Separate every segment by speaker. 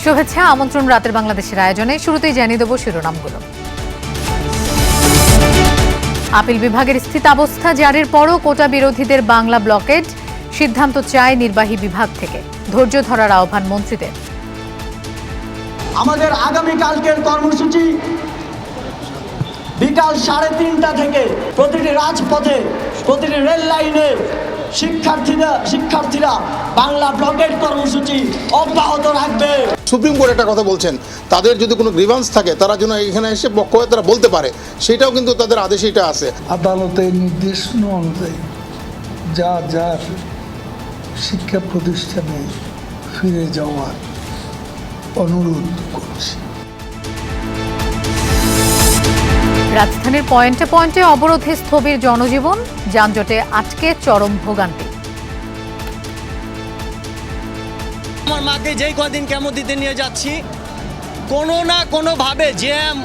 Speaker 1: শুভেচ্ছা আমন্ত্রণ রাতের বাংলাদেশের আয়োজনে। শুরুতেই জানিয়ে দেব শিরোনামগুলো। আপিল বিভাগের স্থিতাবস্থা জারির পরও কোটা বিরোধীদের বাংলা ব্লকেড, সিদ্ধান্ত চায় নির্বাহী বিভাগ থেকে। ধৈর্য ধরার আহ্বান মন্ত্রীদের।
Speaker 2: আমাদের আগামীকালকের কর্মসূচি বিকাল 3:30টা থেকে প্রতিটি রাজপথে, প্রতিটি রেল লাইনে শিক্ষার্থীরা বাংলা ব্লকের কর্মসূচি অব্যাহত রাখবে।
Speaker 3: সুপ্রিম কোর্ট একটা কথা বলছেন, তাদের যদি কোনো গ্রিভান্স থাকে তারা যেন এখানে এসে পক্ষ হয়ে তারা বলতে পারে, সেটাও কিন্তু তাদের আদেশে এটা আছে।
Speaker 4: আদালতের নির্দেশ অনুযায়ী যার শিক্ষা প্রতিষ্ঠানে ফিরে যাওয়ার অনুরোধ করছি।
Speaker 1: রাজধানীর পয়েন্টে পয়েন্টে অবরোধে স্থবির জনজীবন, যানজটে আটকে চরম ভোগান্তি।
Speaker 5: আমার মাকে যেই কদিন কেমো দিতে নিয়ে যাচ্ছি, কোনো না কোনোভাবে জ্যাম,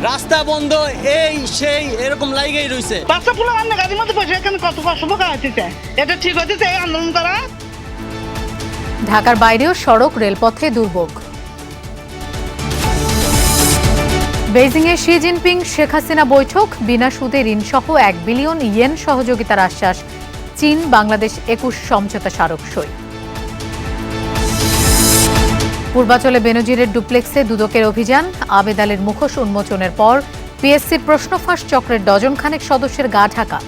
Speaker 5: রাস্তা বন্ধ, এই সেই এরকম লাইগেই রয়েছে।
Speaker 6: বাচ্চা পুরো রান্না গাড়ির মধ্যে বসে এখানে কত কষ্ট ভোগা হচ্ছে, এটা ঠিক হচ্ছে এই আন্দোলন করা।
Speaker 1: ঢাকার বাইরেও সড়ক রেলপথে দুর্ভোগ। বেইজিংয়ে শি জিনপিং শেখ হাসিনা বৈঠক, বিনা সুদে ঋণসহ 1 বিলিয়ন ইয়েন সহযোগিতার আশ্বাস চীন, বাংলাদেশ 21 সমঝোতা স্মারক সই। পূর্বাঞ্চলে বেনজিরের ডুপ্লেক্সে দুদকের অভিযান, আবেদ আলীর মুখোশ উন্মোচনের পর পিএসসির প্রশ্নফাঁস চক্রের ডজন খানেক সদস্যের গা ঢাকা।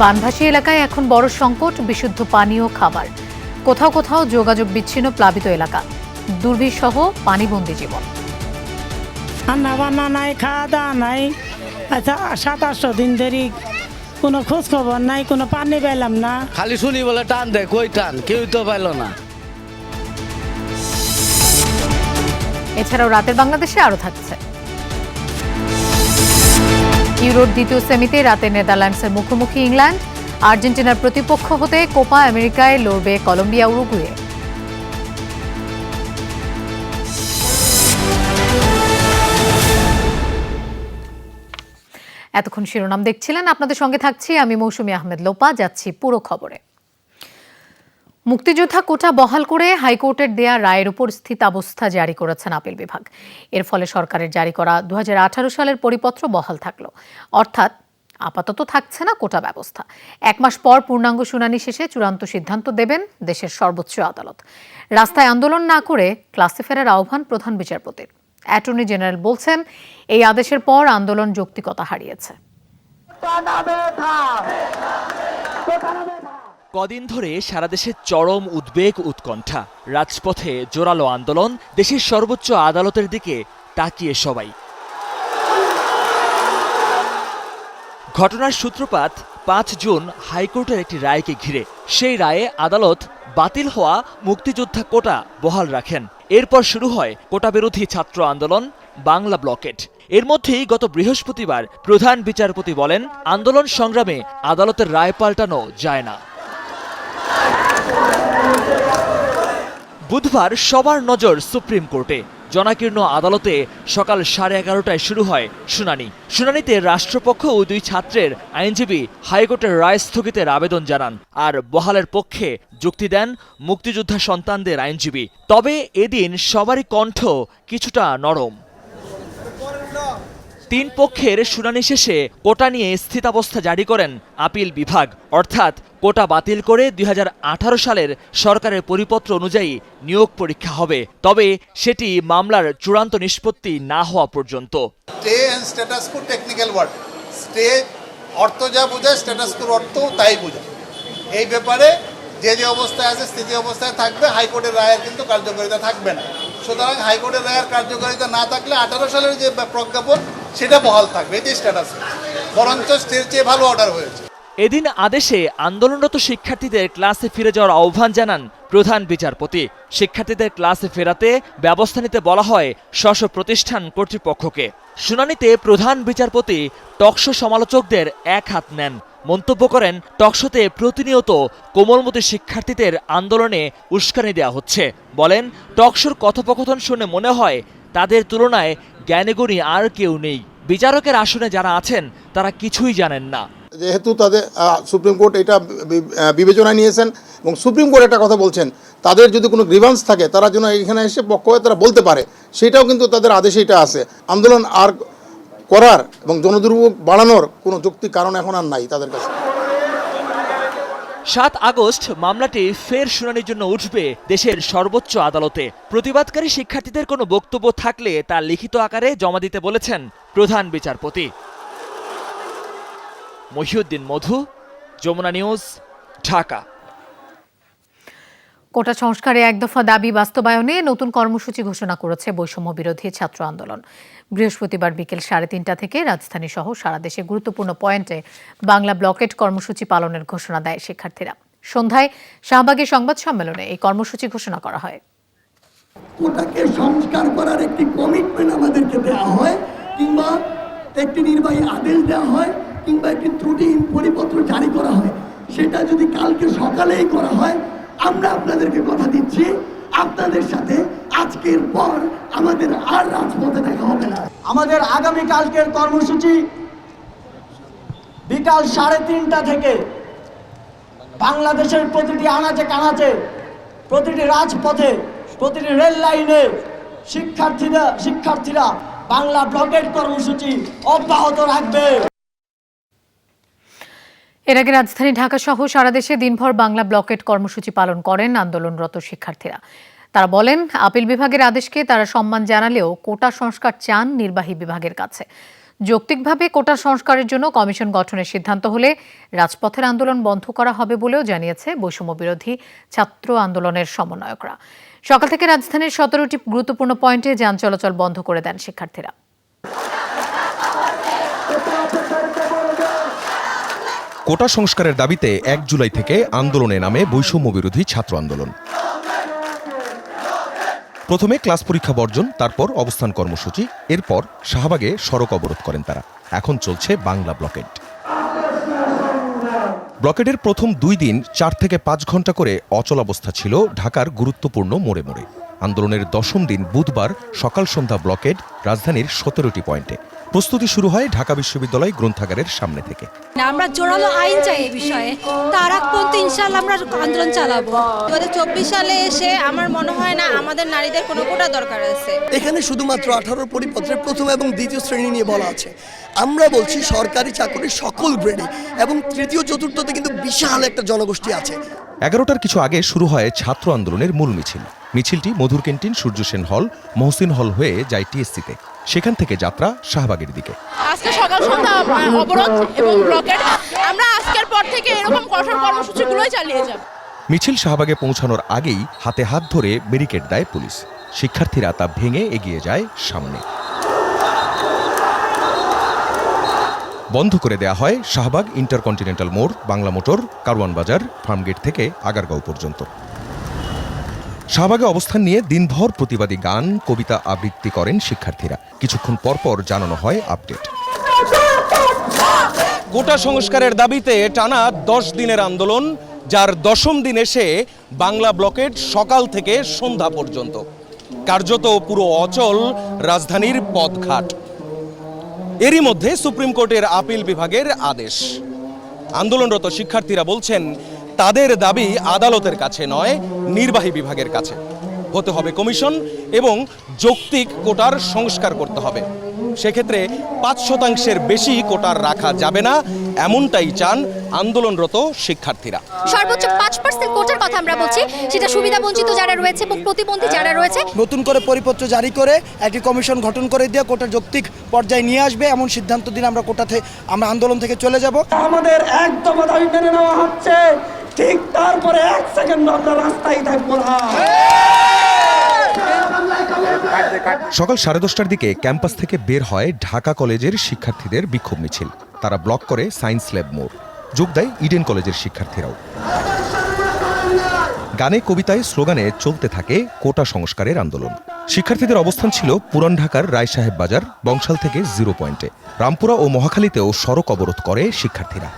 Speaker 1: বানভাসী এলাকায় এখন বড় সংকট, বিশুদ্ধ পানি ও খাবার। কোথাও কোথাও যোগাযোগ বিচ্ছিন্ন, প্লাবিত এলাকা, দুর্বিষহ পানিবন্দী জীবন।
Speaker 6: রান্না বান্না নাই, খাওয়া দাওয়া নাই, 7-8 দিন ধরে কোনো খোঁজ খবর নাই, কোনো পানি পেলাম না।
Speaker 5: খালি শুনি বলে টান দেয়, কই টান কেউ তো পাইল না।
Speaker 1: এছাড়াও রাতের বাংলাদেশে আরো থাকছে। ইউরোর দ্বিতীয় সেমিতে রাতে নেদারল্যান্ডসের মুখোমুখি ইংল্যান্ড, আর্জেন্টিনার প্রতিপক্ষ হতে কোপা আমেরিকায় লড়বে কলম্বিয়া, উরুগুয়ে। এতক্ষণ শিরোনাম দেখছিলেন, আপনাদের সঙ্গে থাকছি আমি মৌসুমী আহমেদ লোপা। যাচ্ছি পুরো খবরে। মুক্তিযোদ্ধা কোটা বহাল করে হাইকোর্টের দেয়া রায়ের উপর স্থিতাবস্থা জারি করেছেন আপিল বিভাগ। এর ফলে সরকারের জারি করা 2018 সালের পরিপত্র বহাল থাকলো, অর্থাৎ আপাতত থাকছে না কোটা ব্যবস্থা। 1 মাস পর পূর্ণাঙ্গ শুনানি শেষে চূড়ান্ত সিদ্ধান্ত দেবেন দেশের সর্বোচ্চ আদালত। রাস্তায় আন্দোলন না করে ক্লাসে ফেরার আহ্বান প্রধান বিচারপতির। অ্যাটর্নি জেনারেল বলছেন, এই আদেশের পর আন্দোলন যৌক্তিকতা হারিয়েছে।
Speaker 7: কদিন ধরে সারা দেশে চরম উদ্বেগ, উৎকণ্ঠা, রাজপথে জোরালো আন্দোলন, দেশের সর্বোচ্চ আদালতের দিকে তাকিয়ে সবাই। ঘটনার সূত্রপাত 5 জুন হাইকোর্টের একটি রায়কে ঘিরে। সেই রায়ে আদালত বাতিল হওয়া মুক্তিযোদ্ধা কোটা বহাল রাখেন। এরপর শুরু হয় কোটা বিরোধী ছাত্র আন্দোলন, বাংলা ব্লকেট। এর মধ্যেই গত বৃহস্পতিবার প্রধান বিচারপতি বলেন, আন্দোলন সংগ্রামে আদালতের রায় পাল্টানো যায় না। বুধবার সবার নজর সুপ্রিম কোর্টে। জনাকীর্ণ আদালতে সকাল 11:30টায় শুরু হয় শুনানিতে রাষ্ট্রপক্ষ ও 2 ছাত্রের আইনজীবী হাইকোর্টের রায় স্থগিতের আবেদন জানান, আর বহালের পক্ষে যুক্তি দেন মুক্তিযোদ্ধা সন্তানদের আইনজীবী। তবে এদিন সবারই কণ্ঠ কিছুটা নরম। 3 পক্ষের শুনানি শেষে কোটা নিয়ে স্থিতাবস্থা জারি করেন আপিল বিভাগ, অর্থাৎ কোটা বাতিল করে 2018 সালের সরকারের পরিপত্র অনুযায়ী নিয়োগ পরীক্ষা হবে, তবে সেটি মামলার চূড়ান্ত নিষ্পত্তি না হওয়া পর্যন্ত।
Speaker 8: Stay and status quo technical word, stay অর্থ যা বোঝায় স্ট্যাটাস কোর অর্থ তাই বোঝায়। এই ব্যাপারে যে অবস্থায় আছে স্থিতি অবস্থায় থাকবে, হাইকোর্টের রায়ের কিন্তু কার্যকারিতা থাকবে না। সুতরাং হাইকোর্টের রায়ের কার্যকারিতা না থাকলে 18 সালের যে প্রজ্ঞাপন সেটা বহাল থাকবে, এটি স্ট্যাটাস, বরঞ্চ স্টের চেয়ে ভালো অর্ডার হয়েছে।
Speaker 7: এদিন আদেশে আন্দোলনরত শিক্ষার্থীদের ক্লাসে ফিরে যাওয়ার আহ্বান জানান প্রধান বিচারপতি। শিক্ষার্থীদের ক্লাসে ফেরাতে ব্যবস্থা নিতে বলা হয় স্ব প্রতিষ্ঠান কর্তৃপক্ষকে। শুনানিতে প্রধান বিচারপতি টকশো সমালোচকদের এক হাত নেন। মন্তব্য করেন, টকশোতে প্রতিনিয়ত কোমলমতি শিক্ষার্থীদের আন্দোলনে উস্কানি দেওয়া হচ্ছে। বলেন, টকশোর কথোপকথন শুনে মনে হয় তাদের তুলনায় জ্ঞানীগুণী আর কেউ নেই। বিচারকের আসনে যারা আছেন তারা কিছুই জানেন না।
Speaker 3: যেহেতু তাদের সুপ্রিম কোর্ট এটা বিবেচনায় নিয়েছেন এবং সুপ্রিম কোর্ট একটা কথা বলছেন, তাদের যদি কোনো গ্রিভান্স থাকে তারা যেন এখানে এসে পক্ষ হয়ে তারা বলতে পারে, সেটাও কিন্তু তাদের আদেশে এটা আছে। আন্দোলন আর করার এবং জনদুর্ভোগ বাড়ানোর কোনো যৌক্তিক কারণ এখন আর নাই তাদের কাছে।
Speaker 7: 7 আগস্ট মামলাটি ফের শুনানির জন্য উঠবে দেশের সর্বোচ্চ আদালতে। প্রতিবাদকারী শিক্ষার্থীদের কোনো বক্তব্য থাকলে তা লিখিত আকারে জমা দিতে বলেছেন প্রধান বিচারপতি। মহিউদ্দিন মধু, যমুনা নিউজ, ঢাকা।
Speaker 1: কোটা সংস্কারে এক দফা দাবি বাস্তবায়নে নতুন কর্মসূচি ঘোষণা করেছে বৈষম্য বিরোধী ছাত্র আন্দোলন। বৃহস্পতিবার বিকেল 3:30 থেকে রাজধানী সহ সারা দেশে গুরুত্বপূর্ণ পয়েন্টে বাংলা ব্লকেট কর্মসূচি পালনের ঘোষণা দেয় শিক্ষার্থীরা। সন্ধ্যায় শাহবাগে সংবাদ সম্মেলনে এই কর্মসূচি ঘোষণা করা হয়।
Speaker 9: কোটাকে সংস্কার করার একটি কমিটমেন্ট আমাদেরকে দেওয়া হয়, কিংবা একটি নির্বাহী আদেশ দেওয়া হয়, কিংবা একটি ত্রুটিহীন পরিপত্র জারি করা হয়, সেটা যদি কালকে সকালেই করা হয়, আমরা আপনাদেরকে কথা দিচ্ছি আপনাদের সাথে আজকের পর আমাদের আর রাজপথে দেখা হবে না।
Speaker 2: আমাদের আগামী কালকের কর্মসূচি বিকাল 3:30 থেকে বাংলাদেশের প্রতিটি আনাচে কানাচে, প্রতিটি রাজপথে, প্রতিটি রেল লাইনে শিক্ষার্থীরা বাংলা ব্লকেট কর্মসূচি অব্যাহত রাখবে।
Speaker 1: এর আগে রাজধানী ঢাকা সহ সারা দেশে দিনভর বাংলা ব্লকেট কর্মসূচি পালন করেন আন্দোলনরত শিক্ষার্থীরা। তারা বলেন, আপিল বিভাগের আদেশকে তারা সম্মান জানালেও কোটা সংস্কার চান নির্বাহী বিভাগের কাছে। যৌক্তিকভাবে কোটা সংস্কারের জন্য কমিশন গঠনের সিদ্ধান্ত হলে রাজপথের আন্দোলন বন্ধ করা হবে বলেও জানিয়েছে বৈষম্য বিরোধী ছাত্র আন্দোলনের সমন্বয়করা। সকাল থেকে রাজধানীর 17টি গুরুত্বপূর্ণ পয়েন্টে যান চলাচল বন্ধ করে দেন শিক্ষার্থীরা।
Speaker 10: কোটা সংস্কারের দাবিতে 1 জুলাই থেকে আন্দোলনে নামে বৈষম্য বিরোধী ছাত্র আন্দোলন। প্রথমে ক্লাস পরীক্ষা বর্জন, তারপর অবস্থান কর্মসূচি, এরপর শাহবাগে সড়ক অবরোধ করেন তারা। এখন চলছে বাংলা ব্লকেট। ব্লকেটের প্রথম 2 দিন 4 থেকে 5 ঘন্টা করে অচলাবস্থা ছিল ঢাকার গুরুত্বপূর্ণ মোড়ে মোড়ে। আন্দোলনের 10ম দিন বুধবার সকাল সন্ধ্যা ব্লকেট রাজধানীর 17টি পয়েন্টে। প্রস্তুতি শুরু হয় ঢাকা বিশ্ববিদ্যালয় গ্রন্থাগারের সামনে থেকে।
Speaker 11: আমরা জোরালো আইন চাই এই বিষয়ে, তার আগ পর্যন্ত ইনশাআল্লাহ আমরা আন্দোলন চালাবো। 2024 সালে এসে আমার মনে হয় না আমাদের নারীদের কোনো কোটা দরকার আছে।
Speaker 9: এখানে শুধুমাত্র 18 পরিপত্রের প্রথম এবং দ্বিতীয় শ্রেণী নিয়ে বলা আছে। আমরা বলছি সরকারি চাকরি সকল গ্রেডে, এবং তৃতীয় চতুর্থতে কিন্তু বিশাল একটা জনগোষ্ঠী আছে।
Speaker 10: 11টার কিছু আগে শুরু হয় ছাত্র আন্দোলনের মূল মিছিল। মিছিলটি মধুর ক্যান্টিন, সূর্য সেন হল, মহসিন হল হয়ে যায় টিএসসিতে। সেখান থেকে যাত্রা শাহবাগের দিকে।
Speaker 11: আজকে সকাল সন্ধ্যা অবরোধ এবং ব্লকেট, আমরা আজকের পর থেকে এরকম কঠোর কর্মসূচিগুলোই চালিয়ে যাব।
Speaker 10: মিছিল শাহবাগে পৌঁছানোর আগেই হাতে হাত ধরে ব্যারিকেড দেয় পুলিশ। শিক্ষার্থীরা তা ভেঙে এগিয়ে যায় সামনে। বন্ধ করে দেয়া হয় শাহবাগ, ইন্টারকন্টিনেন্টাল মোড়, বাংলা মোটর, কারওয়ান বাজার, ফার্মগেট থেকে আগারগাঁও পর্যন্ত। শাহবাগে অবস্থান নিয়ে দিনভর প্রতিবাদী গান, কবিতা আবৃত্তি করেন শিক্ষার্থীরা। কিছুক্ষণ পরপর জানানো হয় আপডেট। কোটা সংস্কারের দাবিতে টানা 10 দিনের আন্দোলন, যার 10ম দিন এসে বাংলা ব্লকেট সকাল থেকে সন্ধ্যা পর্যন্ত। কার্যত পুরো অচল রাজধানীর পথঘাট। এরই মধ্যে সুপ্রিম কোর্টের আপিল বিভাগের আদেশ। আন্দোলনরত শিক্ষার্থীরা বলছেন, তাদের দাবি আদালতের কাছে নয়, নির্বাহী বিভাগের কাছে। হতে হবে কমিশন এবং যৌক্তিক কোটার সংস্কার করতে হবে। সেক্ষেত্রে 5% বেশি কোটার রাখা যাবে না, এমনটাই চান আন্দোলনরত শিক্ষার্থীরা।
Speaker 11: সর্বোচ্চ 5% কোটার কথা আমরা বলছি, সেটা সুবিধা বঞ্চিত যারা রয়েছে এবং প্রতিবন্ধী যারা রয়েছে।
Speaker 9: নতুন করে পরিপত্র জারি করে একটি কমিশন গঠন করে দিয়ে কোটার যৌক্তিক পর্যায়ে নিয়ে আসবে, এমন সিদ্ধান্ত দিলে আমরা আন্দোলন থেকে চলে যাব।
Speaker 2: আমাদের একদম দাবি মেনে নেওয়া হচ্ছে, ঠিক তারপরে 1 সেকেন্ড আমরা রাস্তায় থাকবো না।
Speaker 10: সকাল 10:30টার দিকে ক্যাম্পাস থেকে বের হয় ঢাকা কলেজের শিক্ষার্থীদের বিক্ষোভ মিছিল। তারা ব্লক করে সায়েন্স ল্যাব মোড়। যোগ দেয় ইডেন কলেজের শিক্ষার্থীরাও। গানে, কবিতায়, স্লোগানে চলতে থাকে কোটা সংস্কারের আন্দোলন। শিক্ষার্থীদের অবস্থান ছিল পুরান ঢাকার রায় সাহেব বাজার, বংশাল থেকে 0 পয়েন্টে। রামপুরা ও মহাখালীতেও সড়ক অবরোধ করে শিক্ষার্থীরা।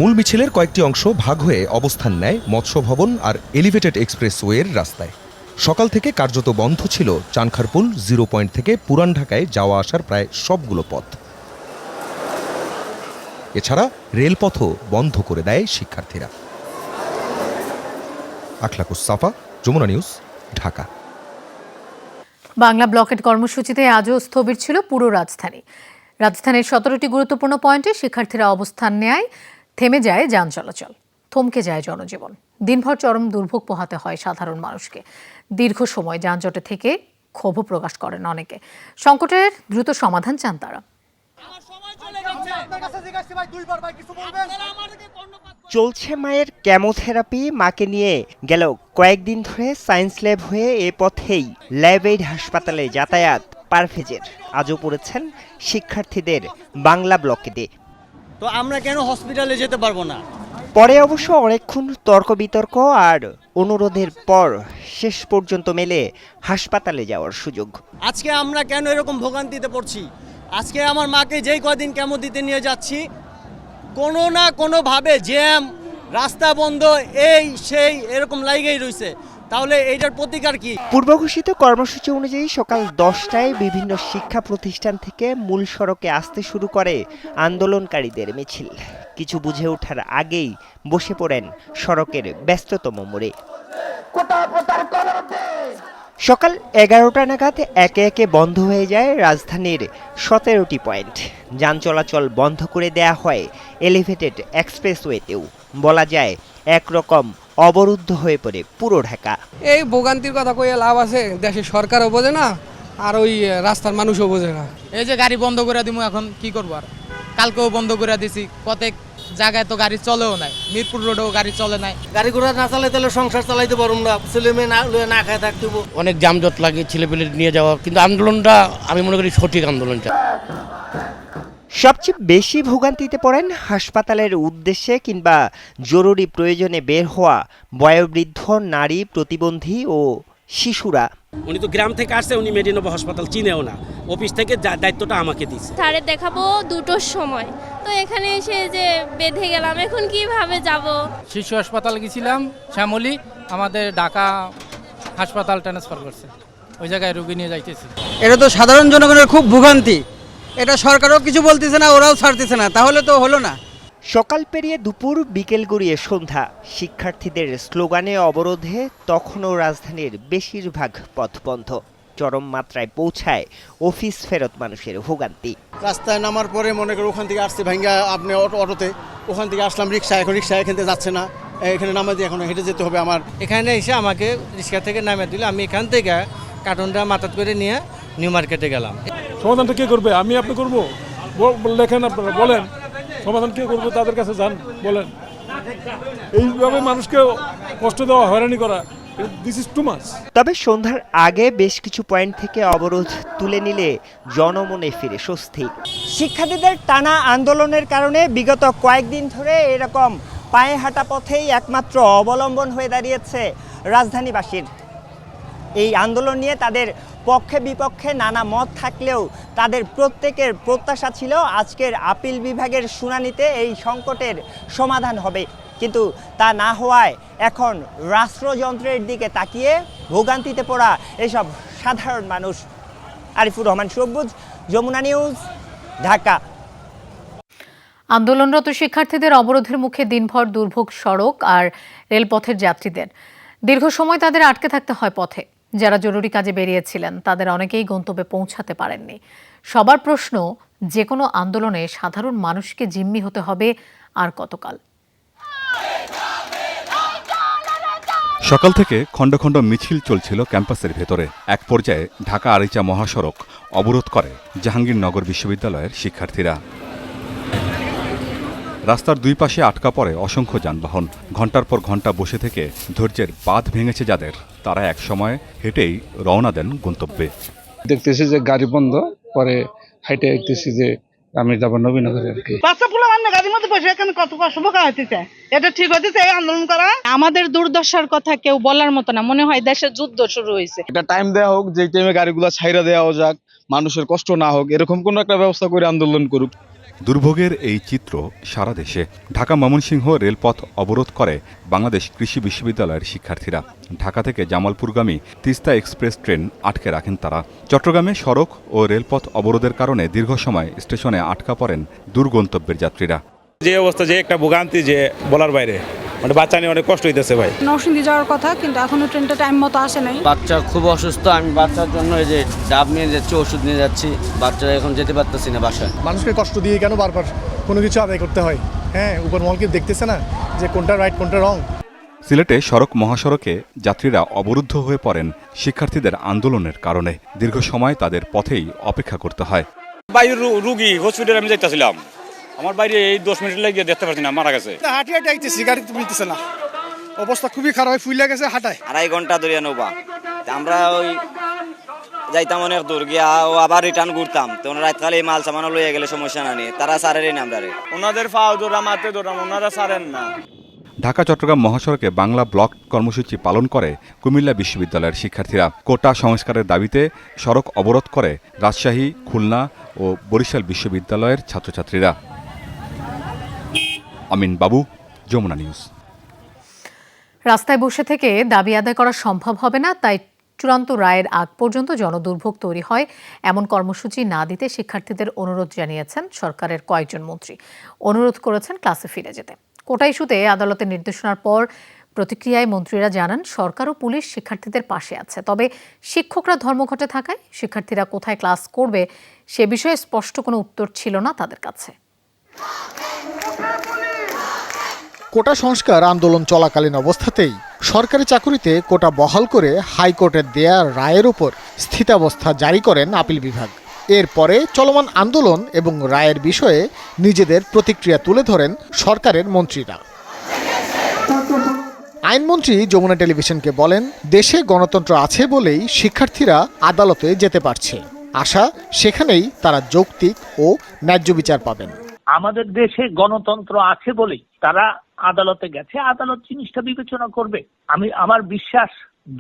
Speaker 10: মূল মিছিলের কয়েকটি অংশ ভাগ হয়ে অবস্থান নেয় মৎস্য ভবন আর এলিভেটেড এক্সপ্রেসওয়ের রাস্তায়। সকাল থেকে কার্যত বন্ধ ছিল চানখারপুল 0 পয়েন্ট থেকে পুরান ঢাকায় যাওয়া আসার প্রায় সবগুলো পথ। এছাড়া রেলপথও বন্ধ করে দেয় শিক্ষার্থীরা। আখলাকুস সাফা, যমুনা নিউজ, ঢাকা।
Speaker 1: বাংলা ব্লকেট কর্মসূচিতে আজও স্থবির ছিল পুরো রাজধানী। রাজধানীর 17টি গুরুত্বপূর্ণ পয়েন্টে শিক্ষার্থীরা অবস্থান নেয়, থেমে যায় যান চলাচল, থমকে যায় জনজীবন। দিনভর চরম দুর্ভোগ পোহাতে হয় সাধারণ মানুষকে। দীর্ঘ সময় যানজটে থেকে ক্ষোভ প্রকাশ করেন অনেকে। সংকটের দ্রুত সমাধান চান তারা।
Speaker 12: চলছে মায়ের কেমোথেরাপি। মাকে নিয়ে গেল কয়েকদিন ধরে সায়েন্স ল্যাব হয়ে এ পথেই ল্যাবেইড হাসপাতালে যাতায়াত পারভেজের। আজও পড়েছেন শিক্ষার্থীদের বাংলা ব্লকেটে।
Speaker 5: তো আমরা কেন হসপিটালে যেতে পারবো না?
Speaker 12: পরে অবশ্য অনেকক্ষণ তর্ক বিতর্ক আর অনুরোধের পর শেষ পর্যন্ত মেলে হাসপাতালে যাওয়ার সুযোগ।
Speaker 5: আজকে আমরা কেন এরকম ভোগান্তিতে পড়ছি? আজকে আমার মাকে যেই কদিন কেমো দিতে নিয়ে যাচ্ছি, কোনো না কোনোভাবে জ্যাম, রাস্তা বন্ধ, এই সেই এরকম লাইগেই রয়েছে। তাহলে এইটার প্রতিকার কি?
Speaker 12: পূর্ব ঘোষিত কর্মসূচি অনুযায়ী সকাল 10টায় বিভিন্ন শিক্ষা প্রতিষ্ঠান থেকে মূল সড়কে আসতে শুরু করে আন্দোলনকারীদের মিছিল। কিছু বুঝে ওঠার আগেই বসে পড়েন সড়কের ব্যস্ততম মোড়ে। সকাল 11টা নাগাদ একে একে বন্ধ হয়ে যায় রাজধানীর 17টি পয়েন্ট। যান চলাচল বন্ধ করে দেয়া হয় এলিভেটেড এক্সপ্রেসওয়েতেও। বলা যায় একরকম অবরুদ্ধ হয়ে পড়ে পুরো ঢাকা।
Speaker 13: এই ভোগান্তির কথা কইয়া লাভ আছে? দেশের সরকারও বোঝে না, আর ওই রাস্তার মানুষও বোঝে না।
Speaker 14: এই যে গাড়ি বন্ধ করে দিব, এখন কি করবো? আর কালকেও বন্ধ করে দিছি, প্রত্যেক জায়গায় তো গাড়ি চলেও নাই, মিরপুর রোডেও গাড়ি চলে নাই।
Speaker 5: গাড়ি ঘোড়া না চালাই তাহলে সংসার চালাইতে পারবো না, ছেলে মেয়ে না খায় থাকতে।
Speaker 15: অনেক যানজট লাগে ছেলেপেলে নিয়ে যাওয়া, কিন্তু আন্দোলনটা আমি মনে করি সঠিক আন্দোলনটা।
Speaker 12: সবচেয়ে বেশি ভোগান্তিতে পড়েন হাসপাতালের উদ্দেশ্যে কিংবা জরুরি প্রয়োজনে বের হওয়া বয়োবৃদ্ধ, নারী, প্রতিবন্ধী ও শিশুরা।
Speaker 15: উনি তো গ্রাম থেকে আসছে, উনি মেডিনোভা হাসপাতাল চিনেও না, অফিস থেকে দায়িত্বটা আমাকে দিচ্ছে।
Speaker 11: স্যারে দেখাবো 2টোর সময়, তো এখানে এসে যে বেঁধে গেলাম, এখন কিভাবে যাব?
Speaker 14: শিশু হাসপাতাল গেছিলাম শ্যামলী, আমাদের ঢাকা হাসপাতাল ট্রান্সফার করছে, ওই জায়গায় রোগী নিয়ে যাইতেছি।
Speaker 13: এটা তো সাধারণ জনগণের খুব ভোগান্তি। এটা সরকারও কিছু বলতেছে না, ওরাও ছাড়তেছে না, তাহলে তো হলো না।
Speaker 12: সকাল পেরিয়ে দুপুর, বিকেল গড়িয়ে সন্ধ্যা, শিক্ষার্থীদের স্লোগানে অবরোধে তখনও রাজধানীর বেশিরভাগ পথ বন্ধ। চরম মাত্রায় পৌঁছায় অফিস ফেরত মানুষের ভোগান্তি।
Speaker 5: রাস্তায় নামার পরে মনে করি ওখান থেকে আসছে ভাঙ্গা, আপনি অটোতে, ওখান থেকে আসলাম রিক্সা, এখন রিক্সা এখান থেকে যাচ্ছে না, এখানে নামা দিয়ে এখন হেঁটে যেতে হবে আমার।
Speaker 14: এখানে এসে আমাকে রিক্সা থেকে নামিয়ে দিল, আমি এখান থেকে কার্টুনটা মাথাত করে নিয়ে নিউ মার্কেটে গেলাম।
Speaker 16: সমাধানটা কে করবে? আমি আপনি করবো? লেখেন আপনারা, বলেন সমাধান কে করবে, তাদের কাছে যান, বলেন। এইভাবে মানুষকে কষ্ট দেওয়া, হয়রানি করা, দিস ইজ টু মাচ।
Speaker 12: তবে সন্ধ্যার আগে বেশ কিছু পয়েন্ট থেকে অবরোধ তুলে নিলে জনমনে ফিরে স্বস্তি। শিক্ষার্থীদের টানা আন্দোলনের কারণে বিগত কয়েকদিন ধরে এরকম পায়ে হাঁটা পথেই একমাত্র অবলম্বন হয়ে দাঁড়িয়েছে রাজধানীবাসীর। এই আন্দোলন নিয়ে তাদের পক্ষে বিপক্ষে নানা মত থাকলেও তাদের প্রত্যেকের প্রত্যাশা ছিল আজকের আপিল বিভাগের শুনানিতে এই সংকটের সমাধান হবে। কিন্তু তা না হওয়ায় এখন রাষ্ট্রযন্ত্রের দিকে তাকিয়ে ভোগান্তিতে পড়া এসব সাধারণ মানুষ। আরিফুর রহমান সবুজ, যমুনা নিউজ, ঢাকা।
Speaker 1: আন্দোলনরত শিক্ষার্থীদের অবরোধের মুখে দিনভর দুর্ভোগ সড়ক আর রেলপথের যাত্রীদের। দীর্ঘ সময় তাদের আটকে থাকতে হয় পথে। যারা জরুরি কাজে বেরিয়েছিলেন তাদের অনেকেই গন্তব্যে পৌঁছাতে পারেননি। সবার প্রশ্ন, যে কোনো আন্দোলনে সাধারণ মানুষকে জিম্মি হতে হবে আর কতকাল?
Speaker 17: সকাল থেকে খণ্ড খণ্ড মিছিল চলছিল ক্যাম্পাসের ভেতরে। এক পর্যায়ে ঢাকা আরিচা মহাসড়ক অবরোধ করে জাহাঙ্গীরনগর বিশ্ববিদ্যালয়ের শিক্ষার্থীরা। রাস্তার দুই পাশে আটকা পড়ে অসংখ্য যানবাহন। ঘণ্টার পর ঘণ্টা বসে থেকে ধৈর্যের বাঁধ ভেঙেছে যাদের, তারা এক সময় হেঁটেই রওনা দেন গন্তব্যে।
Speaker 4: দেখতেছি যে গাড়ি বন্ধ, পরে হাইটে দেখতেছি যে আমি যাবো নবীনগরে আর কি।
Speaker 6: বাচ্চা পুলো আমার গাড়ির মধ্যে বসে এখানে কত কষ্ট ভোগা হইতেছে, এটা ঠিক হইতেছে এই আন্দোলন করা?
Speaker 11: আমাদের দুর্দশার কথা কেউ বলার মতো না, মনে হয় দেশের যুদ্ধ শুরু হয়েছে।
Speaker 16: একটা টাইম দেওয়া হোক, যে টাইমে গাড়িগুলো ছাইরা দেওয়া যাক, মানুষের কষ্ট না হোক, এরকম কোনো একটা ব্যবস্থা করে আন্দোলন করুক।
Speaker 17: দুর্ভোগের এই চিত্র সারা দেশে। ঢাকা ময়মনসিংহ রেলপথ অবরোধ করে বাংলাদেশ কৃষি বিশ্ববিদ্যালয়ের শিক্ষার্থীরা। ঢাকা থেকে জামালপুরগামী তিস্তা এক্সপ্রেস ট্রেন আটকে রাখেন তারা। চট্টগ্রামে সড়ক ও রেলপথ অবরোধের কারণে দীর্ঘ সময় স্টেশনে আটকা পড়েন দূর গন্তব্যের যাত্রীরা।
Speaker 15: যে অবস্থা, যে একটা ভোগান্তি, যে বলার বাইরে, মানে বাচ্চা নিয়ে অনেক কষ্ট হইতেছে ভাই।
Speaker 6: নরসিংদী যাওয়ার কথা, কিন্তু এখনো ট্রেনটা টাইম মতো আসে নাই।
Speaker 13: বাচ্চা খুব অসুস্থ, আমি বাচ্চার জন্য এই যে ডাব নিয়ে যাচ্ছি, ওষুধ নিয়ে যাচ্ছি, বাচ্চা এখন যেতে পারতেছি না বাসায়।
Speaker 18: মানুষকে কষ্ট দিয়ে কেন বারবার কোনো কিছু আদায় করতে হয়? হ্যাঁ, উপর মহল কি দেখতেছে না যে কোনটা রাইট কোনটা রং?
Speaker 17: সিলেটে সড়ক মহাসড়কে যাত্রীরা অবরুদ্ধ হয়ে পড়েন শিক্ষার্থীদের আন্দোলনের কারণে। দীর্ঘ সময় তাদের পথেই অপেক্ষা করতে হয়।
Speaker 15: বাইরের রুগী হসপিটালে আমি যাইতেছিলাম, আমার বাইরে এই 10 মিনিট লাগিয়ে দেখতে পাচ্ছি না, মারা গেছে।
Speaker 18: হাঁটি হাঁটি আইতেছি, গাড়ি তো মিলতেছে না, অবস্থা খুবই খারাপ, ফুলে গেছে হাঁটায়।
Speaker 13: 2.5 ঘন্টা ধরে নৌবা, আমরা ওই যাইতাম অনেক দূর গিয়া ও আবার রিটার্ন ঘুরতাম, তো রাতকালে মাল সামানো লইয়া গেলে সমস্যা না নিয়ে তারা সারেরই না আমরা
Speaker 5: ওনাদের পাও ধরা মাতে ধরা, ওনারা সারেন না।
Speaker 17: ঢাকা চট্টগ্রাম মহাসড়কে বাংলা ব্লক কর্মসূচি পালন করে কুমিল্লা বিশ্ববিদ্যালয়ের শিক্ষার্থীরা। কোটা সংস্কারের দাবিতে সড়ক অবরোধ করে রাজশাহী, খুলনা ও বরিশাল বিশ্ববিদ্যালয়ের ছাত্রছাত্রীরা। আমিন বাবু, যমুনা নিউজ।
Speaker 1: রাস্তায় বসে থেকে দাবি আদায় করা সম্ভব হবে না, তাই চূড়ান্ত রায়ের আগ পর্যন্ত জনদুর্ভোগ তৈরি হয় এমন কর্মসূচি না দিতে শিক্ষার্থীদের অনুরোধ জানিয়েছেন সরকারের কয়েকজন মন্ত্রী। অনুরোধ করেছেন ক্লাসে ফিরে যেতে। কোটা ইস্যুতে আদালতের নির্দেশনার পর প্রতিক্রিয়ায় মন্ত্রীরা জানান, সরকার ও পুলিশ শিক্ষার্থীদের পাশে আছে, তবে শিক্ষকরা ধর্মঘটে থাকায় শিক্ষার্থীরা কোথায় ক্লাস করবে সে বিষয়ে স্পষ্ট কোনো উত্তর ছিল না তাদের কাছে।
Speaker 18: কোটা সংস্কার আন্দোলন চলাকালীন অবস্থাতেই সরকারি চাকুরিতে কোটা বহাল করে হাইকোর্টের দেয়া রায়ের উপর স্থিতাবস্থা জারি করেন আপিল বিভাগ। এরপরে চলমান আন্দোলন এবং রায়ের বিষয়ে নিজেদের প্রতিক্রিয়া তুলে ধরেন সরকারের মন্ত্রীরা। আইনমন্ত্রী যমুনা টেলিভিশনকে বলেন, দেশে গণতন্ত্র আছে বলেই শিক্ষার্থীরা আদালতে যেতে পারছে। আশা সেখানেই তারা যৌক্তিক ও ন্যায্য বিচার পাবেন।
Speaker 19: আমাদের দেশে গণতন্ত্র আছে বলেই তারা আদালতে গেছে, আদালত জিনিসটা বিবেচনা করবে। আমার বিশ্বাস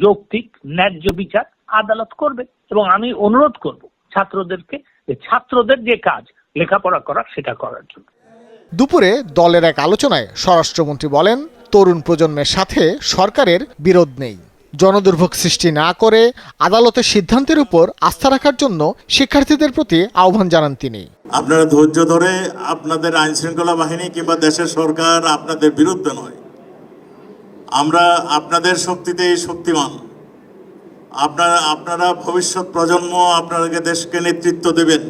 Speaker 19: যৌক্তিক ন্যায্য বিচার আদালত করবে, এবং আমি অনুরোধ করব ছাত্রদেরকে যে ছাত্রদের যে কাজ লেখাপড়া করা সেটা করার জন্য।
Speaker 18: দুপুরে দলের এক আলোচনায় স্বরাষ্ট্রমন্ত্রী বলেন, তরুণ প্রজন্মের সাথে সরকারের বিরোধ নেই। জনদুর্ভোগ সৃষ্টি না করে আদালতের সিদ্ধান্তের উপর আস্থা রাখার জন্য শিক্ষার্থীদের প্রতি আহ্বান জানান তিনি।
Speaker 20: আপনারা ধৈর্য ধরে, আপনাদের আইন শৃঙ্খলা বাহিনী কিংবা দেশের সরকার আপনাদের বিরুদ্ধে নয়, আমরা আপনাদের শক্তিতেই শক্তিমান। আপনারা ভবিষ্যৎ প্রজন্ম আপনাদেরকে দেশকে নেতৃত্ব দেবেন।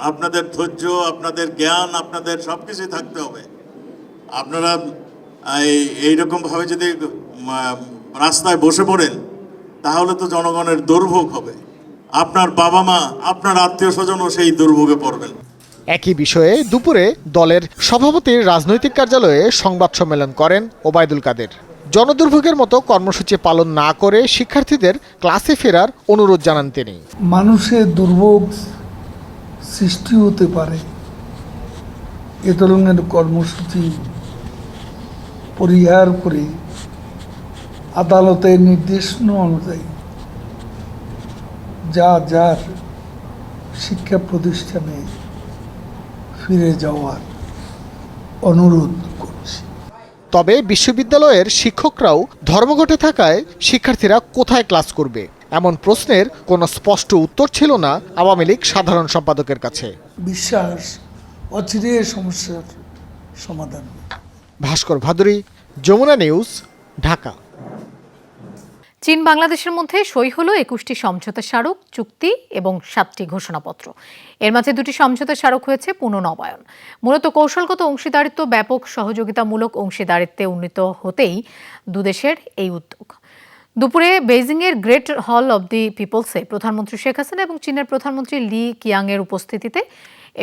Speaker 20: আপনাদের ধৈর্য, আপনাদের জ্ঞান, আপনাদের সব কিছুই থাকতে হবে। আপনারা এইরকমভাবে যদি রাস্তায় বসে পড়েন তাহলে তো জনগণের দুর্ভোগ হবে। আপনার বাবা মা, আপনার আত্মীয় স্বজনও সেই দুর্ভোগে পড়বেন।
Speaker 18: একই বিষয়ে দুপুরে দলের সভাপতির রাজনৈতিক কার্যালয়ে সংবাদ সম্মেলন করেন ওবায়দুল কাদের। জনদুর্ভোগের মতো কর্মসূচি পালন না করে শিক্ষার্থীদের ক্লাসে ফেরার অনুরোধ জানান তিনি।
Speaker 21: মানুষের দুর্ভোগ সৃষ্টি হতে পারে, এ ধরনের কর্মসূচি পরিহার করে আদালতের নির্দেশনা অনুযায়ী যার শিক্ষা প্রতিষ্ঠানে ফিরে যাওয়ার অনুরোধ করছি।
Speaker 18: তবে বিশ্ববিদ্যালয়ের শিক্ষকরাও ধর্মঘটে থাকায় শিক্ষার্থীরা কোথায় ক্লাস করবে এমন প্রশ্নের কোনো স্পষ্ট উত্তর ছিল না আওয়ামী লীগ সাধারণ সম্পাদকের কাছে।
Speaker 21: বিশ্বাস অচিরে সমস্যার সমাধান।
Speaker 18: ভাস্কর ভাদুরী, যমুনা নিউজ, ঢাকা।
Speaker 1: চীন বাংলাদেশের মধ্যে সই হলো 21টি সমঝোতা স্মারক চুক্তি এবং 7টি ঘোষণাপত্র। এর মাঝে 2টি সমঝোতা স্মারক হয়েছে পুনর্নবায়ন। মূলত কৌশলগত অংশীদারিত্ব ব্যাপক সহযোগিতামূলক অংশীদারিত্বে উন্নীত হতেই দুদেশের এই উদ্যোগ। দুপুরে বেইজিংয়ের গ্রেট হল অব দি পিপলসে প্রধানমন্ত্রী শেখ হাসিনা এবং চীনের প্রধানমন্ত্রী লি কিয়াংয়ের উপস্থিতিতে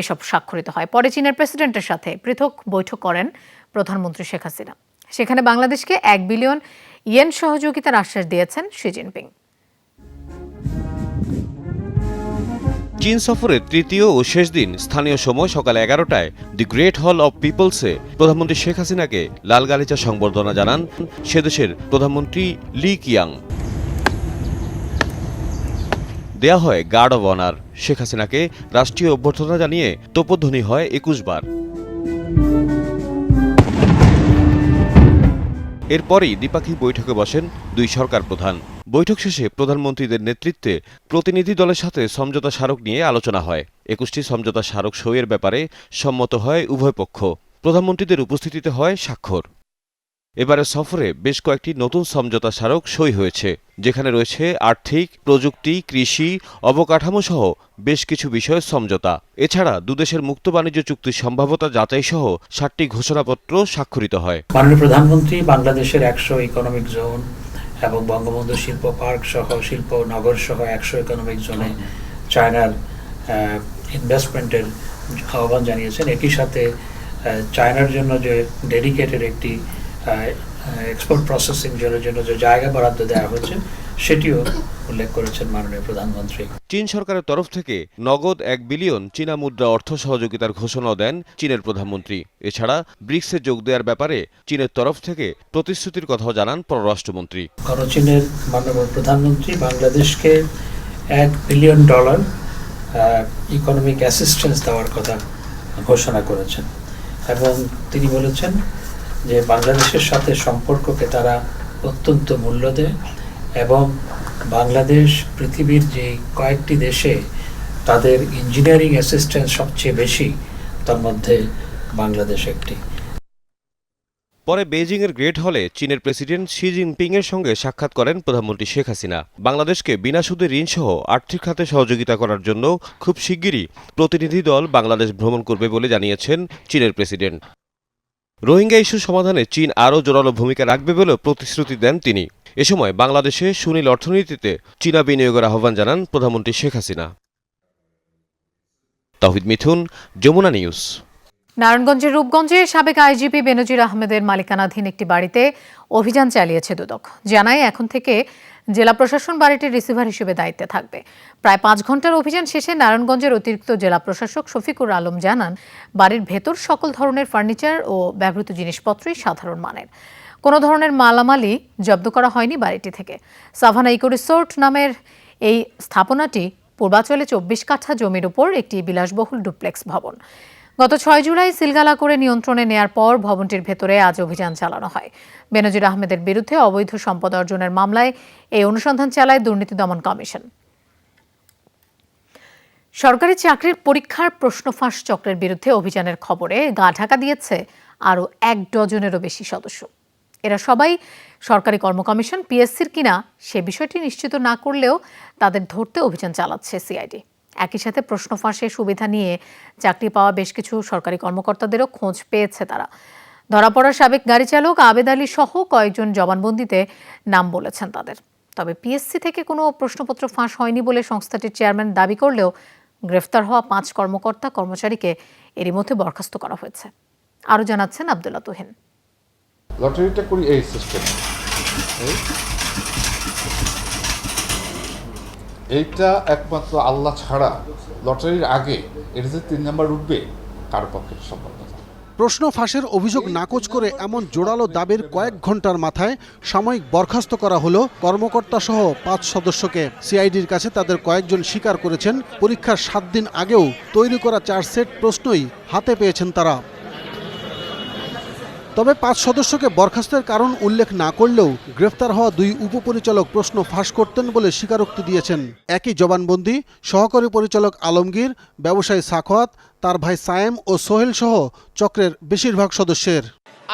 Speaker 1: এসব স্বাক্ষরিত হয়। পরে চীনের প্রেসিডেন্টের সাথে পৃথক বৈঠক করেন প্রধানমন্ত্রী শেখ হাসিনা। সেখানে বাংলাদেশকে 1 বিলিয়ন ইয়েন সহযোগিতার আশ্বাস দিয়েছেন শি জিনপিং।
Speaker 22: চীন সফরের তৃতীয় ও শেষ দিন স্থানীয় সময় সকাল 11টায় দি গ্রেট হল অব পিপলসে প্রধানমন্ত্রী শেখ হাসিনাকে লাল গালিচা সংবর্ধনা জানান সে দেশের প্রধানমন্ত্রী লি কিয়াং। দেয়া হয় গার্ড অব অনার। শেখ হাসিনাকে রাষ্ট্রীয় অভ্যর্থনা জানিয়ে তোপধ্বনি হয় 21 বার। এরপরই দ্বিপাক্ষিক বৈঠকে বসেন দুই সরকার প্রধান। বৈঠক শেষে প্রধানমন্ত্রীদের নেতৃত্বে প্রতিনিধি দলের সাথে সমঝোতা স্মারক নিয়ে আলোচনা হয়। 21টি সমঝোতা স্মারক সইয়ের ব্যাপারে সম্মত হয় উভয় পক্ষ। প্রধানমন্ত্রীদের উপস্থিতিতে হয় স্বাক্ষর। এবারে সফরে বেশ কয়েকটি নতুন সমঝোতা স্মারক সই হয়েছে, যেখানে রয়েছে আর্থিক, প্রযুক্তি, কৃষি, অবকাঠামো সহ বেশ কিছু বিষয়ের সমঝোতা। এছাড়া দুদেশের মুক্ত বাণিজ্য চুক্তির সম্ভাব্যতা যাচাই সহ 7টি ঘোষণাপত্র স্বাক্ষরিত হয়।
Speaker 3: মাননীয় প্রধানমন্ত্রী বাংলাদেশের 100 ইকোনমিক জোন এবং বঙ্গবন্ধু শিল্প পার্ক সহ শিল্প নগর সহ 100 ইকোনমিক জোনে চায়নার ইনভেস্টমেন্টের আহ্বান জানিয়েছেন। একই সাথে চায়নার জন্য যে ডেডিকেটেড একটি এক্সপোর্ট প্রসেসিং জন্য যে জায়গা বরাদ্দ দেওয়া হচ্ছে সেটিও উল্লেখ করেছেন মাননীয় প্রধানমন্ত্রী।
Speaker 22: চীন সরকারের তরফ থেকে নগদ 1 বিলিয়ন চীনা মুদ্রা অর্থ সহযোগিতার ঘোষণাও দেন চীনের প্রধানমন্ত্রী। এছাড়া ব্রিক্সে যোগ দেওয়ার ব্যাপারে চীনের তরফ থেকে প্রতিশ্রুতির কথাও জানান পররাষ্ট্রমন্ত্রী।
Speaker 3: চীনের মাননীয় প্রধানমন্ত্রী বাংলাদেশকে $1 বিলিয়ন ইকোনমিক অ্যাসিস্ট্যান্স দেওয়ার কথা ঘোষণা করেছেন এবং তিনি বলেছেন যে বাংলাদেশের সাথে সম্পর্ককে তারা অত্যন্ত মূল্য দেয় এবং বাংলাদেশ পৃথিবীর যে কয়েকটি দেশে তাদের ইঞ্জিনিয়ারিং অ্যাসিস্ট্যান্স সবচেয়ে বেশি, তার মধ্যে বাংলাদেশ একটি।
Speaker 22: পরে বেইজিংয়ের গ্রেট হলে চীনের প্রেসিডেন্ট শি জিনপিং এর সঙ্গে সাক্ষাৎ করেন প্রধানমন্ত্রী শেখ হাসিনা। বাংলাদেশকে বিনা সুদে ঋণসহ আর্থিক খাতে সহযোগিতা করার জন্য খুব শিগগিরই প্রতিনিধি দল বাংলাদেশ ভ্রমণ করবে বলে জানিয়েছেন চীনের প্রেসিডেন্ট। রোহিঙ্গা ইস্যু সমাধানে চীন আরও জোরালো ভূমিকা রাখবে বলেও প্রতিশ্রুতি দেন তিনি। এ সময় বাংলাদেশে সুনীল অর্থনীতিতে চীনা বিনিয়োগের আহ্বান জানান প্রধানমন্ত্রী শেখ হাসিনা। তাওহিদ মিথুন, যমুনা নিউজ।
Speaker 1: নারায়ণগঞ্জের রূপগঞ্জে সাবেক আইজিপি বেনজির আহমেদের মালিকানাধীন একটি বাড়িতে অভিযান চালিয়েছে দুদক। জানায় এখন থেকে জেলা প্রশাসন বাড়িটির রিসিভার হিসেবে দায়িত্বে থাকবে। প্রায় 5 ঘন্টার অভিযান শেষে নারায়ণগঞ্জের অতিরিক্ত জেলা প্রশাসক শফিকুর আলম জানান, বাড়ির ভেতর সকল ধরনের ফার্নিচার ও ব্যবহৃত জিনিসপত্রই সাধারণ মানের। কোনো ধরনের মালামালি জব্দ করা হয়নি বাড়িটি থেকে। সাভানা ইকো রিসোর্ট নামের এই স্থাপনাটি পূর্বাঞ্চলে 24 কাঠা জমির উপর একটি বিলাসবহুল ডুপ্লেক্স ভবন। গত 6 জুলাই সিলগালা করে নিয়ন্ত্রণে নেয়ার পর ভবনটির ভেতরে আজ অভিযান চালানো হয়। বেনজির আহমেদের বিরুদ্ধে অবৈধ সম্পদ অর্জনের মামলায় এই অনুসন্ধান চালায় দুর্নীতি দমন কমিশন। সরকারি চাকরির পরীক্ষার প্রশ্ন ফাঁস চক্রের বিরুদ্ধে অভিযানের খবরে গা ঢাকা দিয়েছে আরও 1 ডজনেরও বেশি সদস্য। এরা সবাই সরকারি কর্ম কমিশন পিএসসির কিনা সে বিষয়টি নিশ্চিত না করলেও তাদের ধরতে অভিযান চালাচ্ছে সিআইডি। একই সাথে প্রশ্ন ফাঁসের সুবিধা নিয়ে চাকরি পাওয়া বেশ কিছু সরকারি কর্মকর্তাদেরও খোঁজ পেয়েছে তারা। ধরা পড়া সাবেক গাড়ি চালক আবেদ আলী সহ কয়েকজন জবানবন্দিতে নাম বলেছেন তাদের। তবে পিএসসি থেকে কোনো প্রশ্নপত্র ফাঁস হয়নি বলে সংস্থাটির চেয়ারম্যান দাবি করলেও গ্রেফতার হওয়া 5 কর্মচারীকে এরই মধ্যে বরখাস্ত করা হয়েছে। আরও জানাচ্ছেন আব্দুল্লাহ তুহিন।
Speaker 8: লটারিটা করি এই সিস্টেম, এইটা একমাত্র আল্লাহ ছাড়া লটারির আগে এটা যে 3 নাম্বার উঠবে কারো পক্ষে সম্ভব না।
Speaker 23: প্রশ্ন ফাঁসের অভিযোগ নাকচ করে এমন জোরালো দাবির কয়েক ঘন্টার মাথায় সাময়িক বরখাস্ত করা হলো কর্মকর্তা সহ 5 সদস্যকে। সিআইডির কাছে তাদের কয়েকজন স্বীকার করেছেন পরীক্ষার 7 দিন আগেও তৈরি করা 4 সেট প্রশ্নই হাতে পেয়েছেন তারা। তবে 5 সদস্যকে বরখাস্তের কারণ উল্লেখ না করলেও গ্রেফতার হওয়া 2 উপপরিচালক প্রশ্ন ফাঁস করতেন বলে স্বীকারোক্তি দিয়েছেন। একই জবানবন্দি সহকারী পরিচালক আলমগীর, ব্যবসায়ী সাখওয়াত, তার ভাই সায়েম ও সোহেল সহ চক্রের বেশিরভাগ সদস্যের।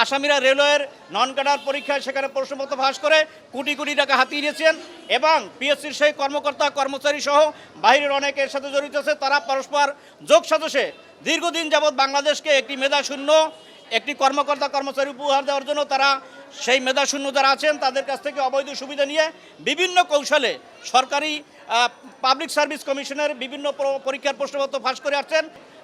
Speaker 24: আসামিরা রেলওয়ের নন ক্যাডার পরীক্ষায় সেখানে প্রশ্নপত্র ফাঁস করে কোটি কোটি টাকা হাতিয়ে নিয়েছেন এবং পিএসসির সেই কর্মকর্তা কর্মচারী সহ বাইরের অনেকের সাথে জড়িত আছে। তারা পরস্পর যোগ সাজশে দীর্ঘদিন যাবৎ বাংলাদেশকে একটি মেধাশূন্য একটি কর্মকর্তা কর্মচারী উপহার দেওয়ার জন্য তারা সেই মেধাশূন্য যারা আছেন তাদের কাছ থেকে অবৈধ সুবিধা নিয়ে বিভিন্ন কৌশলে সরকারি পাবলিক সার্ভিস কমিশনের বিভিন্ন পরীক্ষার প্রশ্নপত্র ফাঁস করে আসছেন।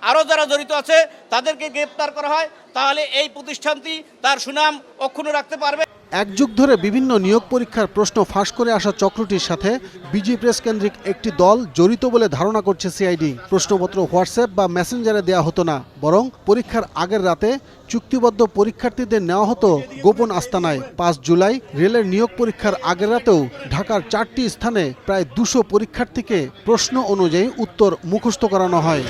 Speaker 24: আরও যারা জড়িত আছে তাদেরকে গ্রেপ্তার করা হয়, তাহলে এই প্রতিষ্ঠানটি তার সুনাম অক্ষুণ্ণ রাখতে পারবে।
Speaker 23: 1 যুগ ধরে বিভিন্ন নিয়োগ পরীক্ষার প্রশ্ন ফাঁস করে আসা চক্রটির সাথে বিজি প্রেস কেন্দ্রিক একটি দল জড়িত বলে ধারণা করছে সিআইডি। প্রশ্নপত্র হোয়াটসঅ্যাপ বা মেসেঞ্জারে দেওয়া হতো না, বরং পরীক্ষার আগের রাতে চুক্তিবদ্ধ পরীক্ষার্থীদের নেওয়া হতো গোপন আস্তানায়। 5 জুলাই রেলের নিয়োগ পরীক্ষার আগের রাতেও ঢাকার 4টি স্থানে প্রায় 200 পরীক্ষার্থীকে প্রশ্ন অনুযায়ী উত্তর মুখস্থ করানো হয়।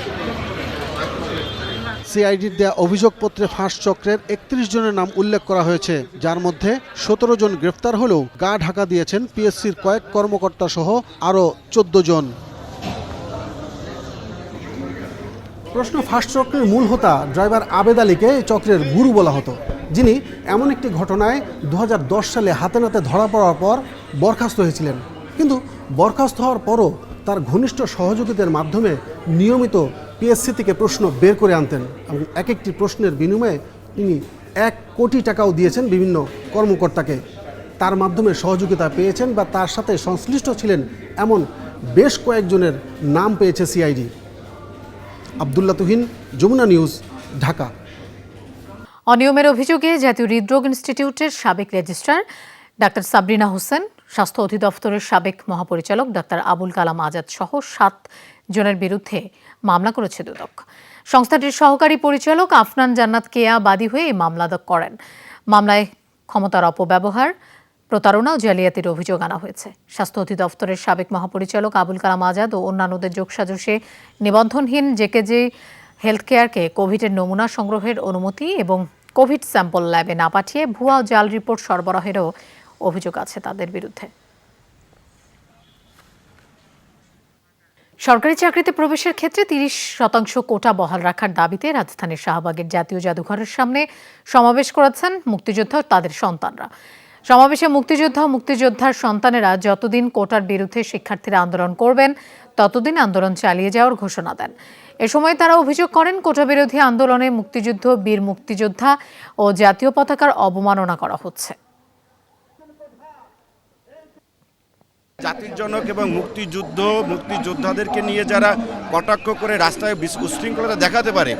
Speaker 23: সিআইডির দেয়া অভিযোগপত্রে ফাঁস চক্রের 31 জনের নাম উল্লেখ করা হয়েছে, যার মধ্যে 17 জন গ্রেফতার হলেও গা ঢাকা দিয়েছেন পিএসসির কয়েক কর্মকর্তা সহ আরও 14 জন। প্রশ্ন ফাঁস চক্রের মূল হোতা ড্রাইভার আবেদ আলীকে চক্রের গুরু বলা হতো, যিনি এমন একটি ঘটনায় 2010 সালে হাতে নাতে ধরা পড়ার পর বরখাস্ত হয়েছিলেন। কিন্তু বরখাস্ত হওয়ার পরও তার ঘনিষ্ঠ সহযোগীদের মাধ্যমে নিয়মিত পিএসসি থেকে প্রশ্ন বের করে আনতেন এবং এক একটি প্রশ্নের বিনিময়ে তিনি 1 কোটি টাকাও দিয়েছেন বিভিন্ন কর্মকর্তাকে। তার মাধ্যমে সহযোগিতা পেয়েছেন বা তার সাথে সংশ্লিষ্ট ছিলেন এমন বেশ কয়েকজনের নাম পেয়েছে সিআইডি। আব্দুল্লাহ তুহিন, যমুনা নিউজ, ঢাকা।
Speaker 1: অনিয়মের অভিযোগে জাতীয় হৃদরোগ ইনস্টিটিউটের সাবেক রেজিস্ট্রার ডাক্তার সাবরিনা হোসেন, স্বাস্থ্য অধিদপ্তরের সাবেক মহাপরিচালক ডাক্তার আবুল কালাম আজাদ সহ 7 জনের বিরুদ্ধে মামলা করেছে দুদক। সংস্থাটির সহকারী পরিচালক আফনান জান্নাত কেয়া বাদী হয়ে এই মামলা করেন। মামলায় ক্ষমতার অপব্যবহার, প্রতারণা ও জালিয়াতির অভিযোগ আনা হয়েছে। স্বাস্থ্য অধিদপ্তরের সাবেক মহাপরিচালক আবুল কালাম আজাদ ও অন্যান্যদের যোগসাজশে নিবন্ধনহীন জেকেজি হেলথ কেয়ারকে কোভিডের নমুনা সংগ্রহের অনুমতি এবং কোভিড স্যাম্পল ল্যাবে না পাঠিয়ে ভুয়া ও জাল রিপোর্ট সরবরাহেরও অভিযোগ আছে তাদের বিরুদ্ধে। সরকারি চাকরিতে প্রবেশের ক্ষেত্রে 30% কোটা বহাল রাখার দাবিতে রাজধানীর শাহবাগের জাতীয় জাদুঘরের সামনে সমাবেশ করেছেন মুক্তিযোদ্ধা ও তাদের সন্তানরা। সমাবেশে মুক্তিযোদ্ধা ও মুক্তিযোদ্ধার সন্তানেরা যতদিন কোটার বিরুদ্ধে শিক্ষার্থীরা আন্দোলন করবেন ততদিন আন্দোলন চালিয়ে যাওয়ার ঘোষণা দেন। এ সময় তারা অভিযোগ করেন, কোটা বিরোধী আন্দোলনে মুক্তিযুদ্ধ, বীর মুক্তিযোদ্ধা ও জাতীয় পতাকার অবমাননা করা হচ্ছে।
Speaker 2: জাতির জনক এবং মুক্তিযোদ্ধাদেরকে নিয়ে যারা কটাক্ষ করে রাস্তায় উশৃঙ্খলতা দেখাতে পারে,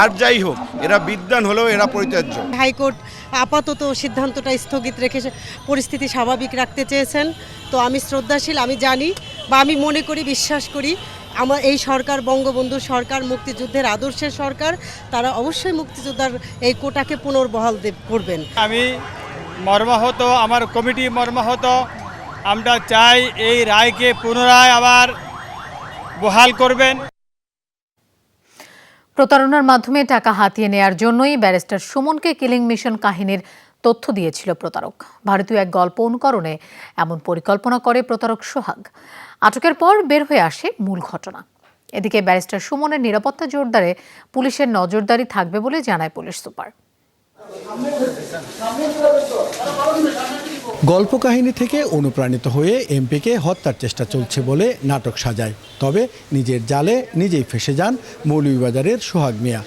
Speaker 2: আর যাই হোক এরা বিদ্বান হলেও এরা পরিত্যাজ্য।
Speaker 7: হাইকোর্ট আপাতত সিদ্ধান্তটা স্থগিত রেখে পরিস্থিতি স্বাভাবিক রাখতে চেয়েছেন। তো আমি শ্রদ্ধাশীল, আমি জানি বা আমি মনে করি, বিশ্বাস করি আমার এই সরকার বঙ্গবন্ধু সরকার, মুক্তিযুদ্ধের আদর্শের সরকার, তারা অবশ্যই মুক্তিযোদ্ধার এই কোটাকে পুনর্বহাল করবেন।
Speaker 9: আমি মর্মাহত, আমার কমিটি মর্মাহত। আমরা চাই এই রায়কে পুনরায় আবার বহাল করবেন।
Speaker 1: প্রতারণার মাধ্যমে টাকা হাতিয়ে নেয়ার জন্যই ব্যারিস্টার সুমনকে কিলিং মিশন কাহিনীর তথ্য দিয়েছিল প্রতারক। ভারতীয় এক গল্প অনুকরণে এমন পরিকল্পনা করে প্রতারক সোহাগ। আটকের পর বের হয়ে আসে মূল ঘটনা। এদিকে ব্যারিস্টার সুমনের নিরাপত্তা জোরদারে পুলিশের নজরদারি থাকবে বলে জানায় পুলিশ সুপার।
Speaker 23: গল্প কাহিনী থেকে অনুপ্রাণিত হয়ে এমপিকে হত্যার চেষ্টা চলছে বলে নাটক সাজায়, তবে নিজের জালে নিজেই ফেঁসে যান মৌলভীবাজারের সোহাগ মিয়া।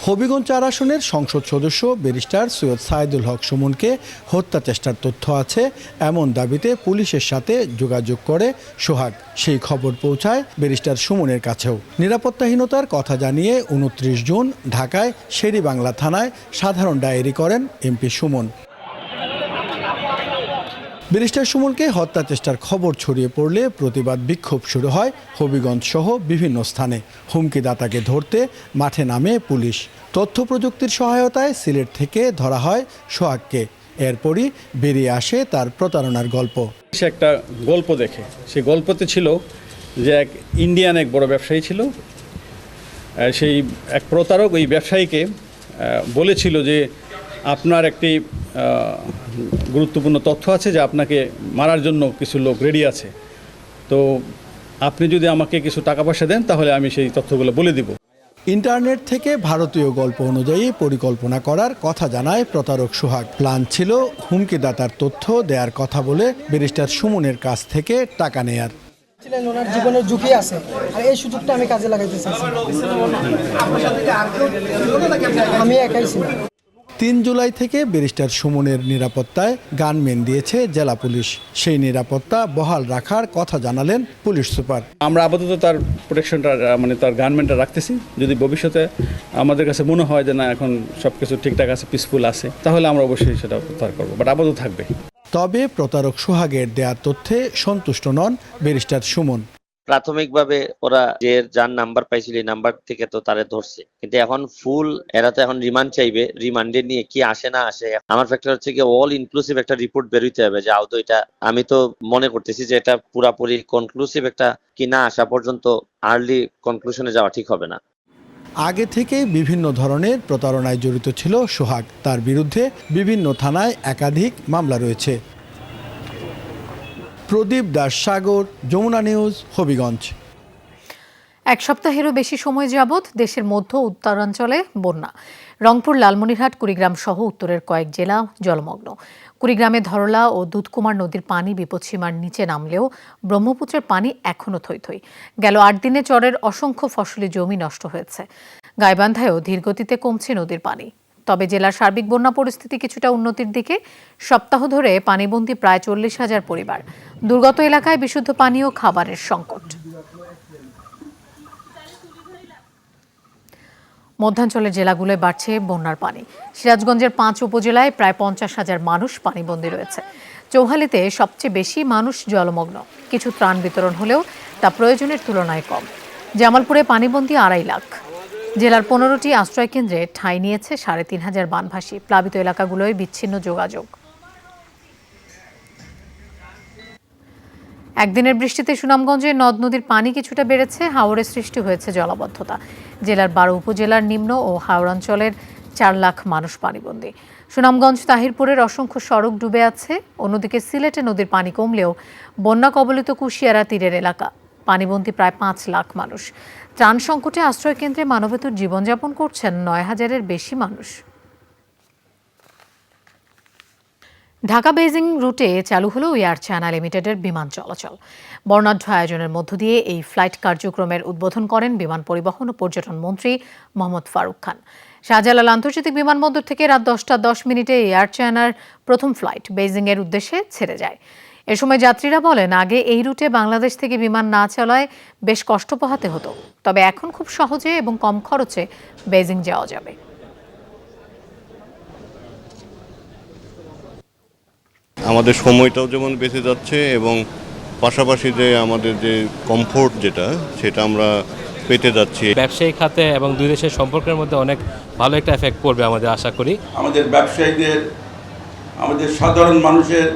Speaker 23: হবিগঞ্জ 4 আসনের সংসদ সদস্য ব্যারিস্টার সৈয়দ সাইদুল হক সুমনকে হত্যা চেষ্টার তথ্য আছে এমন দাবিতে পুলিশের সাথে যোগাযোগ করে সোহাগ। সেই খবর পৌঁছায় ব্যারিস্টার সুমনের কাছেও। নিরাপত্তাহীনতার কথা জানিয়ে 29 জুন ঢাকায় শেরেবাংলা থানায় সাধারণ ডায়েরি করেন এমপি সুমন। ব্যারিস্টার সুমনকে হত্যা চেষ্টার খবর ছড়িয়ে পড়লে প্রতিবাদ বিক্ষোভ শুরু হয় হবিগঞ্জ সহ বিভিন্ন স্থানে। হুমকিদাতাকে ধরতে মাঠে নামে পুলিশ। তথ্য প্রযুক্তির সহায়তায় সিলেট থেকে ধরা হয় সোহাগকে। এরপরই বেরিয়ে আসে তার প্রতারণার গল্প।
Speaker 9: সে একটা গল্প দেখে, সেই গল্পতে ছিল যে এক ইন্ডিয়ান এক বড় ব্যবসায়ী ছিল। সেই এক প্রতারক ওই ব্যবসায়ীকে বলেছিল যে আপনার একটি গুরুত্বপূর্ণ তথ্য আছে, যে আপনাকে মারার জন্য কিছু লোক রেডি আছে, তো আপনি যদি আমাকে কিছু টাকা পয়সা দেন তাহলে আমি সেই তথ্যগুলো বলে দিব।
Speaker 23: ইন্টারনেট থেকে ভারতীয় গল্প অনুযায়ী পরিকল্পনা করার কথা জানায় প্রতারক সোহাগ। প্ল্যান ছিল হুমকিদাতার তথ্য দেওয়ার কথা বলে ব্যারিস্টার সুমনের কাছ থেকে টাকা নেয়ার।
Speaker 10: ওনার জীবনের ঝুঁকি আছে, আর এই সুযোগটা আমি কাজে লাগাইতে চাইছি। আমি একাই ছিলাম।
Speaker 23: 3 জুলাই থেকে ব্যারিস্টার সুমনের নিরাপত্তায় গানম্যান দিয়েছে জেলা পুলিশ। সেই নিরাপত্তা বহাল রাখার কথা জানালেন পুলিশ সুপার।
Speaker 9: আমরা আপাতত তার প্রোটেকশনটা তার গানমেন্টটা রাখতেছি। যদি ভবিষ্যতে আমাদের কাছে মনে হয় যে না এখন সব কিছু ঠিকঠাক আছে, পিসফুল আছে, তাহলে আমরা অবশ্যই সেটা প্রত্যাহার করবো, বাট আপাতত থাকবে।
Speaker 23: তবে প্রতারক সোহাগের দেয়া তথ্যে সন্তুষ্ট নন ব্যারিস্টার সুমন।
Speaker 25: প্রাথমিকভাবে ওরা যে যার নাম্বার পাইছিল এই নাম্বার থেকে তো তারে ধরছে, কিন্তু এখন ফুল এরা তো এখন রিমান্ড চাইবে। রিমান্ডে নিয়ে কি আসে না আসে, আমার ফ্যাক্টর হচ্ছে কি অল ইনক্লুসিভ একটা রিপোর্ট বেরোইতে হবে যে আদৌ এটা, আমি তো মনে করতেছি যে এটা পুরাপুরি কনক্লুসিভ একটা কি না আসা পর্যন্ত আর্লি কনক্লুশনে যাওয়া ঠিক হবে না।
Speaker 23: আগে থেকে বিভিন্ন ধরনের প্রতারণায় জড়িত ছিল সোহাগ। তার বিরুদ্ধে বিভিন্ন থানায় একাধিক মামলা রয়েছে। প্রদীপ দাস সাগর, যমুনা নিউজ, হবিগঞ্জ।
Speaker 1: এক সপ্তাহেরও বেশি সময় যাবৎ দেশের মধ্য উত্তরাঞ্চলে বন্যা। রংপুর, লালমনিরহাট, কুড়িগ্রাম সহ উত্তরের কয়েক জেলা জলমগ্ন। কুড়িগ্রামে ধরলা ও দুধকুমার নদীর পানি বিপদসীমার নিচে নামলেও ব্রহ্মপুত্রের পানি এখনও থই থই। গেল ৮ দিনে চরের অসংখ্য ফসলি জমি নষ্ট হয়েছে। গাইবান্ধায়ও ধীরগতিতে কমছে নদীর পানি। তবে জেলার সার্বিক বন্যা পরিস্থিতি কিছুটা উন্নতির দিকে। সপ্তাহ ধরে পানিবন্দী প্রায় ৪০,০০০ পরিবার। দুর্গত এলাকায় বিশুদ্ধ পানি ও খাবারের সংকট। মধ্যাঞ্চলের জেলাগুলোয় বাড়ছে বন্যার পানি। সিরাজগঞ্জের ৫ উপজেলায় প্রায় ৫০,০০০ মানুষ পানিবন্দী রয়েছে। চৌহালিতে সবচেয়ে বেশি মানুষ জলমগ্ন। কিছু ত্রাণ বিতরণ হলেও তা প্রয়োজনের তুলনায় কম। জামালপুরে পানিবন্দী ২.৫ লাখ। জেলার ১৫টি আশ্রয়কেন্দ্রে ঠাঁই নিয়েছে ৩৫০০ বানভাসী। প্লাবিত এলাকাগুলোয় বিচ্ছিন্ন যোগাযোগ। একদিনের বৃষ্টিতে সুনামগঞ্জে নদ নদীর পানি কিছুটা বেড়েছে। হাওরে সৃষ্টি হয়েছে জলাবদ্ধতা। জেলার ১২ উপজেলার নিম্ন ও হাওড়াঞ্চলের ৪ লাখ মানুষ পানিবন্দী। সুনামগঞ্জ তাহিরপুরের অসংখ্য সড়ক ডুবে আছে। অন্যদিকে সিলেটে নদীর পানি কমলেও বন্যা কবলিত কুশিয়ারা তীরের এলাকা পানিবন্দী প্রায় ৫ লাখ মানুষ। ত্রাণ সংকটে আশ্রয়কেন্দ্রে মানবেতর জীবনযাপন করছেন ৯,০০০-এর বেশি মানুষ। ঢাকা বেইজিং রুটে চালু হলো এয়ার চায়না লিমিটেডের বিমান চলাচল। বর্ণাঢ্য আয়োজনের মধ্য দিয়ে এই ফ্লাইট কার্যক্রমের উদ্বোধন করেন বিমান পরিবহন ও পর্যটন মন্ত্রী মোহাম্মদ ফারুক খান। শাহজালাল আন্তর্জাতিক বিমানবন্দর থেকে রাত ১০টা ১০ এয়ার চায়নার প্রথম ফ্লাইট বেইজিংয়ের উদ্দেশ্যে ছেড়ে যায়। এ সময় যাত্রীরা বলেন, আগে এই রুটে বাংলাদেশ থেকে বিমান না চলায় বেশ কষ্ট পোহাতে হতো। তবে এখন খুব সহজে এবং কম খরচে বেইজিং যাওয়া যাবে।
Speaker 4: আমাদের সময়টাও যেমন বেঁচে যাচ্ছে এবং পাশাপাশি যে আমাদের যে কমফোর্ট সেটা আমরা পেতে যাচ্ছি।
Speaker 11: ব্যবসায়িক খাতে এবং দুই দেশের সম্পর্কের মধ্যে অনেক ভালো একটা এফেক্ট পড়বে আমাদের আশা করি।
Speaker 12: আমাদের ব্যবসায়ীদের, আমাদের সাধারণ মানুষের,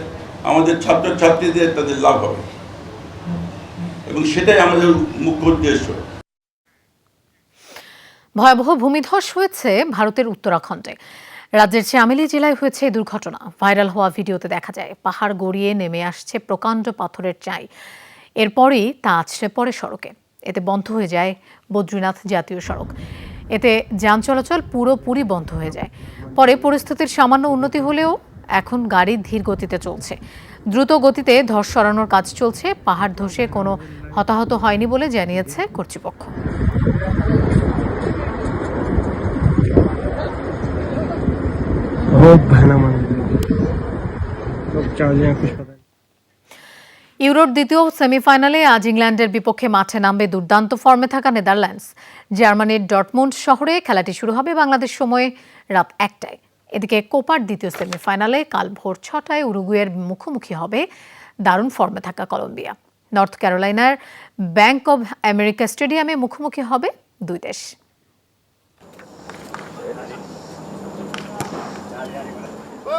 Speaker 12: আমাদের ছাত্রছাত্রীদের তাদের লাভ হবে এবং সেটাই আমাদের মুখ্য উদ্দেশ্য।
Speaker 1: ভয়াবহ ভূমিধস হয়েছে ভারতের উত্তরাখণ্ডে। রাজ্যের চামেলি জেলায় হয়েছে এই দুর্ঘটনা। ভাইরাল হওয়া ভিডিওতে দেখা যায় পাহাড় গড়িয়ে নেমে আসছে প্রকাণ্ড পাথরের চাই। এরপরই তা আছড়ে পড়ে সড়কে। এতে বন্ধ হয়ে যায় বদ্রীনাথ জাতীয় সড়ক। এতে যান চলাচল পুরোপুরি বন্ধ হয়ে যায়। পরে পরিস্থিতির সামান্য উন্নতি হলেও এখন গাড়ি ধীর গতিতে চলছে। দ্রুত গতিতে ধস সরানোর কাজ চলছে। পাহাড় ধসে কোনো হতাহত হয়নি বলে জানিয়েছে কর্তৃপক্ষ। ইউরোর দ্বিতীয় সেমিফাইনালে আজ ইংল্যান্ডের বিপক্ষে মাঠে নামবে দুর্দান্ত ফর্মে থাকা নেদারল্যান্ডস। জার্মানির ডর্টমুন্ড শহরে খেলাটি শুরু হবে বাংলাদেশ সময়ে রাত ১টায়। এদিকে কোপার দ্বিতীয় সেমিফাইনালে কাল ভোর ৬টায় উরুগুয়ের মুখোমুখি হবে দারুণ ফর্মে থাকা কলম্বিয়া। নর্থ ক্যারোলাইনার ব্যাংক অব আমেরিকা স্টেডিয়ামে মুখোমুখি হবে দুই দেশ।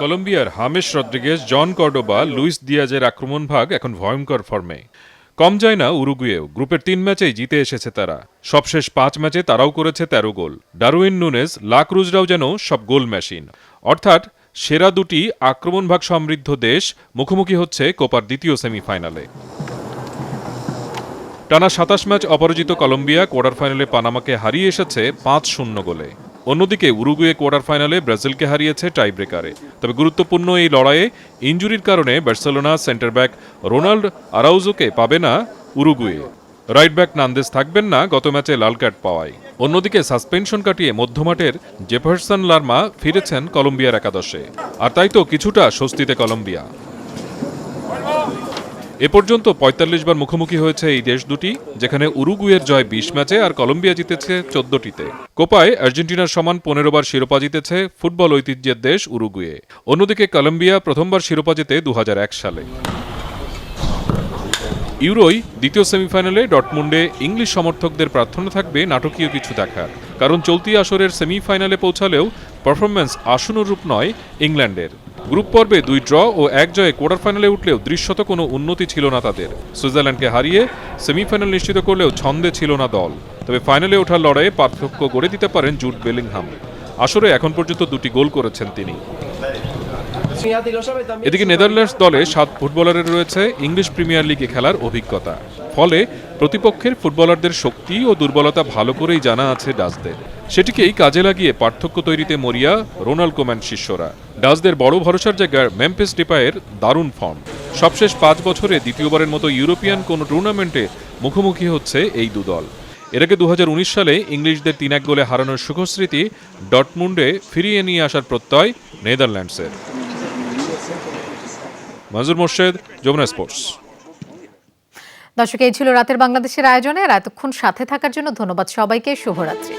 Speaker 14: কলম্বিয়ার James Rodriguez, Jhon Cordoba, Luis দিয়াজের আক্রমণ ভাগ এখন ভয়ঙ্কর ফর্মে। কম যায় না উরুগুয়েও। গ্রুপের ৩ ম্যাচেই জিতে এসেছে তারা। সবশেষ ৫ ম্যাচে তারাও করেছে ১৩ গোল। ডারউইন নুনেজ, লা ক্রুজরাও যেন সব গোল মেশিন। অর্থাৎ সেরা দুটি আক্রমণ ভাগ সমৃদ্ধ দেশ মুখোমুখি হচ্ছে কোপার দ্বিতীয় সেমিফাইনালে। টানা ২৭ ম্যাচ অপরাজিত কলম্বিয়া কোয়ার্টার ফাইনালে পানামাকে হারিয়ে এসেছে ৫-০ গোলে। অন্যদিকে উরুগুয়ে কোয়ার্টার ফাইনালে ব্রাজিলকে হারিয়েছে টাই ব্রেকারে। তবে গুরুত্বপূর্ণ এই লড়াইয়ে ইনজুরির কারণে বার্সেলোনা সেন্টার ব্যাক রোনাল্ড আরাউজোকে পাবে না উরুগুয়ে। রাইট ব্যাক নান্দেস থাকবেন না গত ম্যাচে লাল কার্ড পাওয়ায়। অন্যদিকে সাসপেনশন কাটিয়ে মধ্যমাঠের জেফারসন লারমা ফিরেছেন কলম্বিয়ার একাদশে। আর তাই তো কিছুটা স্বস্তিতে কলম্বিয়া। এ পর্যন্ত ৪৫ বার মুখোমুখি হয়েছে এই দেশ দুটি, যেখানে উরুগুয়ের জয় ২০ ম্যাচে আর কলম্বিয়া জিতেছে ১৪টিতে। কোপায় আর্জেন্টিনার সমান ১৫ বার শিরোপা জিতেছে ফুটবল ঐতিহ্যের দেশ উরুগুয়ে। অন্যদিকে কলম্বিয়া প্রথমবার শিরোপা জিতে ২০০১ সালে। ইউরোয় দ্বিতীয় সেমিফাইনালে ডর্টমুন্ডে ইংলিশ সমর্থকদের প্রার্থনা থাকবে নাটকীয় কিছু দেখার। কারণ চলতি আসরের সেমিফাইনালে পৌঁছালেও পারফরম্যান্স আশানুরূপ নয় ইংল্যান্ডের। গ্রুপ পর্বে ২ ড্র ও ১ জয়ে কোয়ার্টার ফাইনালে উঠলেও দৃশ্যত কোনো উন্নতি ছিল না তাদের। সুইজারল্যান্ডকে হারিয়ে সেমিফাইনাল নিশ্চিত করলেও ছন্দে ছিল না দল। তবে ফাইনালে ওঠার লড়াইয়ে পার্থক্য গড়ে দিতে পারেন জুড বেলিংহাম। আসরে এখন পর্যন্ত ২টি গোল করেছেন তিনি। এদিকে নেদারল্যান্ডস দলে 7 ফুটবলারের রয়েছে ইংলিশ প্রিমিয়ার লিগে খেলার অভিজ্ঞতা। ফলে প্রতিপক্ষের ফুটবলারদের শক্তি ও দুর্বলতা ভালো করেই জানা আছে ডাচদের। সেটিকেই কাজে লাগিয়ে পার্থক্য তৈরিতে মরিয়া রোনাল্ড কোম্যান শিষ্যরা। ডাচদের বড় ভরসার জায়গায় মেম্ফিস ডিপাইয়ের দারুণ ফর্ম। সবশেষ 5 বছরে দ্বিতীয়বারের মতো ইউরোপিয়ান কোনো টুর্নামেন্টে মুখোমুখি হচ্ছে এই দুদল। এর আগে 2019 সালে ইংলিশদের 3-1 গোলে হারানোর সুখস্মৃতি ডটমুন্ডে ফিরিয়ে নিয়ে আসার প্রত্যয় নেদারল্যান্ডসের। মাজুর মোর্শেদ, যমুনা স্পোর্টস।
Speaker 1: দর্শক, এই ছিল রাতের বাংলাদেশের আয়োজনে। এতক্ষণ সাথে থাকার জন্য ধন্যবাদ সবাইকে। শুভরাত্রি।